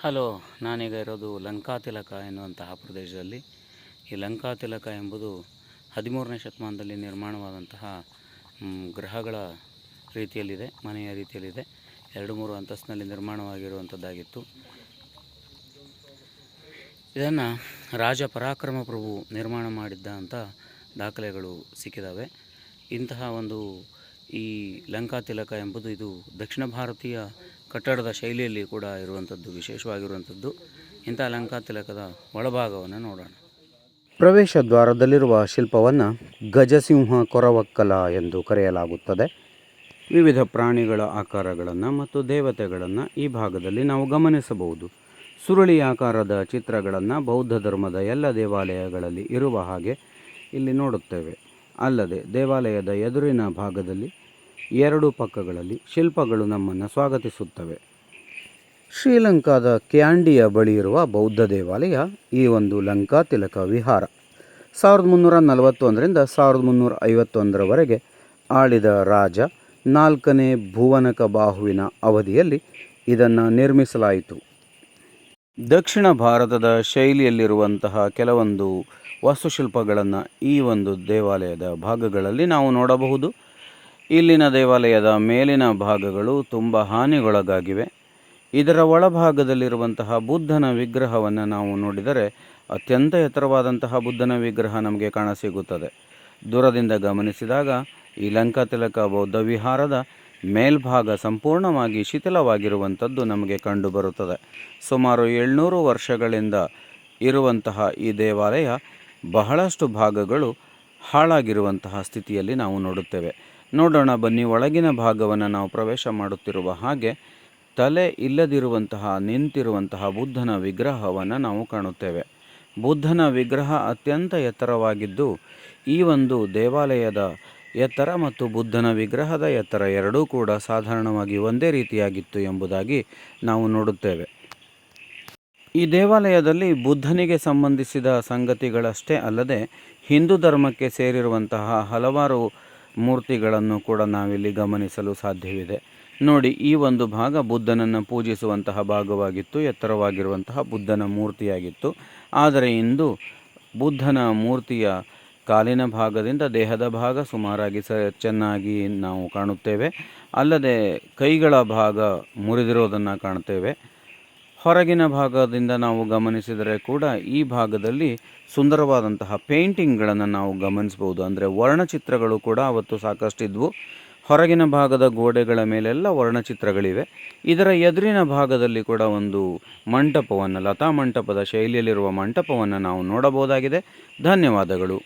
Hello, ನಾನೀಗ ಇರೋದು ಲಂಕಾತಿಲಕ ಎನ್ನುವಂತಹ ಪ್ರದೇಶದಲ್ಲಿ. ಈ ಲಂಕಾತಿಲಕ ಎಂಬುದು 13ನೇ ಶತಮಾನದಲ್ಲಿ ನಿರ್ಮಾಣವಾದಂತಹ ಗೃಹಗಳ ರೀತಿಯಲ್ಲಿದೆ, ಮನೆಯ ರೀತಿಯಲ್ಲಿದೆ. 2-3 ಅಂತಸ್ತಿನಲ್ಲಿ ನಿರ್ಮಾಣವಾಗಿರುವಂಥದ್ದಾಗಿತ್ತು. ಇದನ್ನು ರಾಜ ಪರಾಕ್ರಮ ಪ್ರಭು ನಿರ್ಮಾಣ ಮಾಡಿದ್ದ ಅಂತ ದಾಖಲೆಗಳು ಸಿಕ್ಕಿದ್ದಾವೆ. ಇಂತಹ ಒಂದು ಈ ಲಂಕಾತಿಲಕ ಎಂಬುದು ಇದು ದಕ್ಷಿಣ ಭಾರತೀಯ ಕಟ್ಟಡದ ಶೈಲಿಯಲ್ಲಿ ಕೂಡ ಇರುವಂಥದ್ದು, ವಿಶೇಷವಾಗಿರುವಂಥದ್ದು. ಇಂಥ ಲಂಕಾತಿಲಕದ ಒಳಭಾಗವನ್ನು ನೋಡೋಣ. ಪ್ರವೇಶ ದ್ವಾರದಲ್ಲಿರುವ ಶಿಲ್ಪವನ್ನು ಗಜಸಿಂಹ ಕೊರವಕ್ಕಲ ಎಂದು ಕರೆಯಲಾಗುತ್ತದೆ. ವಿವಿಧ ಪ್ರಾಣಿಗಳ ಆಕಾರಗಳನ್ನು ಮತ್ತು ದೇವತೆಗಳನ್ನು ಈ ಭಾಗದಲ್ಲಿ ನಾವು ಗಮನಿಸಬಹುದು. ಸುರುಳಿ ಆಕಾರದ ಚಿತ್ರಗಳನ್ನು ಬೌದ್ಧ ಧರ್ಮದ ಎಲ್ಲ ದೇವಾಲಯಗಳಲ್ಲಿ ಇರುವ ಹಾಗೆ ಇಲ್ಲಿ ನೋಡುತ್ತೇವೆ. ಅಲ್ಲದೆ ದೇವಾಲಯದ ಎದುರಿನ ಭಾಗದಲ್ಲಿ 2 ಪಕ್ಕಗಳಲ್ಲಿ ಶಿಲ್ಪಗಳು ನಮ್ಮನ್ನು ಸ್ವಾಗತಿಸುತ್ತವೆ. ಶ್ರೀಲಂಕಾದ ಕ್ಯಾಂಡಿಯ ಬಳಿ ಇರುವ ಬೌದ್ಧ ದೇವಾಲಯ ಈ ಒಂದು ಲಂಕಾತಿಲಕ ವಿಹಾರ 1341ರಿಂದ 1351ರವರೆಗೆ ಆಳಿದ ರಾಜ 4ನೇ ಭುವನಕ ಬಾಹುವಿನ ಅವಧಿಯಲ್ಲಿ ಇದನ್ನು ನಿರ್ಮಿಸಲಾಯಿತು. ದಕ್ಷಿಣ ಭಾರತದ ಶೈಲಿಯಲ್ಲಿರುವಂತಹ ಕೆಲವೊಂದು ವಾಸ್ತುಶಿಲ್ಪಗಳನ್ನು ಈ ಒಂದು ದೇವಾಲಯದ ಭಾಗಗಳಲ್ಲಿ ನಾವು ನೋಡಬಹುದು. ಇಲ್ಲಿನ ದೇವಾಲಯದ ಮೇಲಿನ ಭಾಗಗಳು ತುಂಬ ಹಾನಿಗೊಳಗಾಗಿವೆ. ಇದರ ಒಳಭಾಗದಲ್ಲಿರುವಂತಹ ಬುದ್ಧನ ವಿಗ್ರಹವನ್ನು ನಾವು ನೋಡಿದರೆ ಅತ್ಯಂತ ಎತ್ತರವಾದಂತಹ ಬುದ್ಧನ ವಿಗ್ರಹ ನಮಗೆ ಕಾಣಸಿಗುತ್ತದೆ. ದೂರದಿಂದ ಗಮನಿಸಿದಾಗ ಈ ಲಂಕಾತಿಲಕ ಬೌದ್ಧ ವಿಹಾರದ ಮೇಲ್ಭಾಗ ಸಂಪೂರ್ಣವಾಗಿ ಶಿಥಿಲವಾಗಿರುವಂಥದ್ದು ನಮಗೆ ಕಂಡುಬರುತ್ತದೆ. ಸುಮಾರು 700 ವರ್ಷಗಳಿಂದ ಇರುವಂತಹ ಈ ದೇವಾಲಯ ಬಹಳಷ್ಟು ಭಾಗಗಳು ಹಾಳಾಗಿರುವಂತಹ ಸ್ಥಿತಿಯಲ್ಲಿ ನಾವು ನೋಡುತ್ತೇವೆ. ನೋಡೋಣ ಬನ್ನಿ. ಒಳಗಿನ ಭಾಗವನ್ನು ನಾವು ಪ್ರವೇಶ ಮಾಡುತ್ತಿರುವ ಹಾಗೆ ತಲೆ ಇಲ್ಲದಿರುವಂತಹ ನಿಂತಿರುವಂತಹ ಬುದ್ಧನ ವಿಗ್ರಹವನ್ನು ನಾವು ಕಾಣುತ್ತೇವೆ. ಬುದ್ಧನ ವಿಗ್ರಹ ಅತ್ಯಂತ ಎತ್ತರವಾಗಿದ್ದು ಈ ಒಂದು ದೇವಾಲಯದ ಎತ್ತರ ಮತ್ತು ಬುದ್ಧನ ವಿಗ್ರಹದ ಎತ್ತರ ಎರಡೂ ಕೂಡ ಸಾಧಾರಣವಾಗಿ ಒಂದೇ ರೀತಿಯಾಗಿತ್ತು ಎಂಬುದಾಗಿ ನಾವು ನೋಡುತ್ತೇವೆ. ಈ ದೇವಾಲಯದಲ್ಲಿ ಬುದ್ಧನಿಗೆ ಸಂಬಂಧಿಸಿದ ಸಂಗತಿಗಳಷ್ಟೇ ಅಲ್ಲದೆ ಹಿಂದೂ ಧರ್ಮಕ್ಕೆ ಸೇರಿರುವಂತಹ ಹಲವಾರು ಮೂರ್ತಿಗಳನ್ನು ಕೂಡ ನಾವಿಲ್ಲಿ ಗಮನಿಸಲು ಸಾಧ್ಯವಿದೆ. ನೋಡಿ, ಈ ಒಂದು ಭಾಗ ಬುದ್ಧನನ್ನು ಪೂಜಿಸುವಂತಹ ಭಾಗವಾಗಿತ್ತು, ಎತ್ತರವಾಗಿರುವಂತಹ ಬುದ್ಧನ ಮೂರ್ತಿಯಾಗಿತ್ತು. ಆದರೆ ಇಂದು ಬುದ್ಧನ ಮೂರ್ತಿಯ ಕಾಲಿನ ಭಾಗದಿಂದ ದೇಹದ ಭಾಗ ಸುಮಾರಾಗಿ ಚೆನ್ನಾಗಿ ನಾವು ಕಾಣುತ್ತೇವೆ. ಅಲ್ಲದೆ ಕೈಗಳ ಭಾಗ ಮುರಿದಿರೋದನ್ನು ಕಾಣ್ತೇವೆ. ಹೊರಗಿನ ಭಾಗದಿಂದ ನಾವು ಗಮನಿಸಿದರೆ ಕೂಡ ಈ ಭಾಗದಲ್ಲಿ ಸುಂದರವಾದಂತಹ ಪೇಂಟಿಂಗ್ಗಳನ್ನು ನಾವು ಗಮನಿಸ್ಬೋದು. ಅಂದರೆ ವರ್ಣಚಿತ್ರಗಳು ಕೂಡ ಅವತ್ತು ಸಾಕಷ್ಟಿದ್ವು. ಹೊರಗಿನ ಭಾಗದ ಗೋಡೆಗಳ ಮೇಲೆಲ್ಲ ವರ್ಣಚಿತ್ರಗಳಿವೆ. ಇದರ ಎದುರಿನ ಭಾಗದಲ್ಲಿ ಕೂಡ ಒಂದು ಮಂಟಪವನ್ನು, ಲತಾ ಮಂಟಪದ ಶೈಲಿಯಲ್ಲಿರುವ ಮಂಟಪವನ್ನು ನಾವು ನೋಡಬಹುದಾಗಿದೆ. ಧನ್ಯವಾದಗಳು.